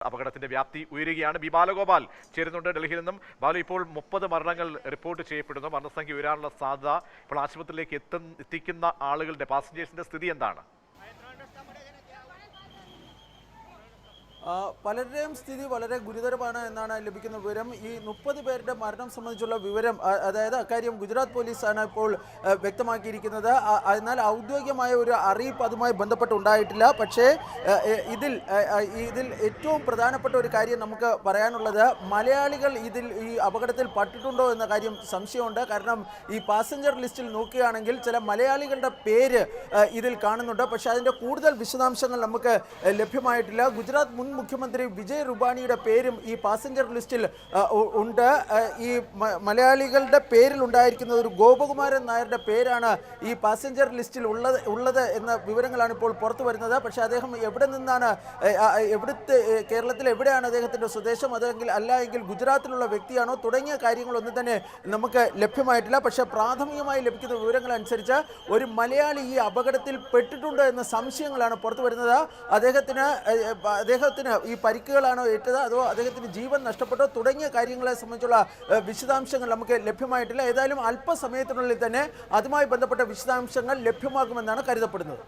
അപകടത്തിന്റെ വ്യാപ്തി ഉയരുകയാണ്. ബി ബാലഗോപാൽ ചേരുന്നുണ്ട് ഡൽഹിയിൽ നിന്നും. ബാലു, ഇപ്പോൾ 30 മരണങ്ങൾ റിപ്പോർട്ട് ചെയ്യപ്പെടുന്നു. മരണസംഖ്യ ഉയരാനുള്ള സാധ്യത. ഇപ്പോൾ ആശുപത്രിയിലേക്ക് എത്തിക്കുന്ന ആളുകളുടെ പാസഞ്ചേഴ്സിന്റെ സ്ഥിതി എന്താണ്? പലരുടെയും സ്ഥിതി വളരെ ഗുരുതരമാണ് എന്നാണ് ലഭിക്കുന്ന വിവരം. ഈ 30 പേരുടെ മരണം സംബന്ധിച്ചുള്ള വിവരം, അതായത് അക്കാര്യം ഗുജറാത്ത് പോലീസാണ് ഇപ്പോൾ വ്യക്തമാക്കിയിരിക്കുന്നത്. എന്നാൽ ഔദ്യോഗികമായ ഒരു അറിയിപ്പ് അതുമായി ബന്ധപ്പെട്ടുണ്ടായിട്ടില്ല. പക്ഷേ ഇതിൽ ഏറ്റവും പ്രധാനപ്പെട്ട ഒരു കാര്യം നമുക്ക് പറയാനുള്ളത്, മലയാളികൾ ഈ അപകടത്തിൽ പെട്ടിട്ടുണ്ടോ എന്ന കാര്യം സംശയമുണ്ട്. കാരണം ഈ പാസഞ്ചർ ലിസ്റ്റിൽ നോക്കുകയാണെങ്കിൽ ചില മലയാളികളുടെ പേര് ഇതിൽ കാണുന്നുണ്ട്. പക്ഷേ അതിൻ്റെ കൂടുതൽ വിശദാംശങ്ങൾ നമുക്ക് ലഭ്യമായിട്ടില്ല. ഗുജറാത്ത് മുൻ മുഖ്യമന്ത്രി വിജയ് റുപാണിയുടെ പേരും ഈ പാസഞ്ചർ ലിസ്റ്റിൽ ഉണ്ട്. ഈ മലയാളികളുടെ പേരിൽ ഉണ്ടായിരിക്കുന്ന ഒരു ഗോപകുമാരൻ നായരുടെ പേരാണ് ഈ പാസഞ്ചർ ലിസ്റ്റിൽ ഉള്ളത് എന്ന വിവരങ്ങളാണ് ഇപ്പോൾ പുറത്തു വരുന്നത്. പക്ഷേ അദ്ദേഹം എവിടെ നിന്നാണ്, കേരളത്തിൽ എവിടെയാണ് അദ്ദേഹത്തിൻ്റെ സ്വദേശം, അല്ല എങ്കിൽ ഗുജറാത്തിലുള്ള വ്യക്തിയാണോ തുടങ്ങിയ കാര്യങ്ങളൊന്നും തന്നെ നമുക്ക് ലഭ്യമായിട്ടില്ല. പക്ഷേ പ്രാഥമികമായി ലഭിക്കുന്ന വിവരങ്ങൾ അനുസരിച്ച് ഒരു മലയാളി ഈ അപകടത്തിൽ പെട്ടിട്ടുണ്ട് എന്ന സംശയങ്ങളാണ് പുറത്തു വരുന്നത്. അദ്ദേഹത്തിന് ഈ പരിക്കുകളാണോ ഏറ്റത്, അതോ അദ്ദേഹത്തിന് ജീവൻ നഷ്ടപ്പെട്ടോ തുടങ്ങിയ കാര്യങ്ങളെ സംബന്ധിച്ചുള്ള വിശദാംശങ്ങൾ നമുക്ക് ലഭ്യമായിട്ടില്ല. ഏതായാലും അല്പസമയത്തിനുള്ളിൽ തന്നെ അതുമായി ബന്ധപ്പെട്ട വിശദാംശങ്ങൾ ലഭ്യമാകുമെന്നാണ് കരുതപ്പെടുന്നത്.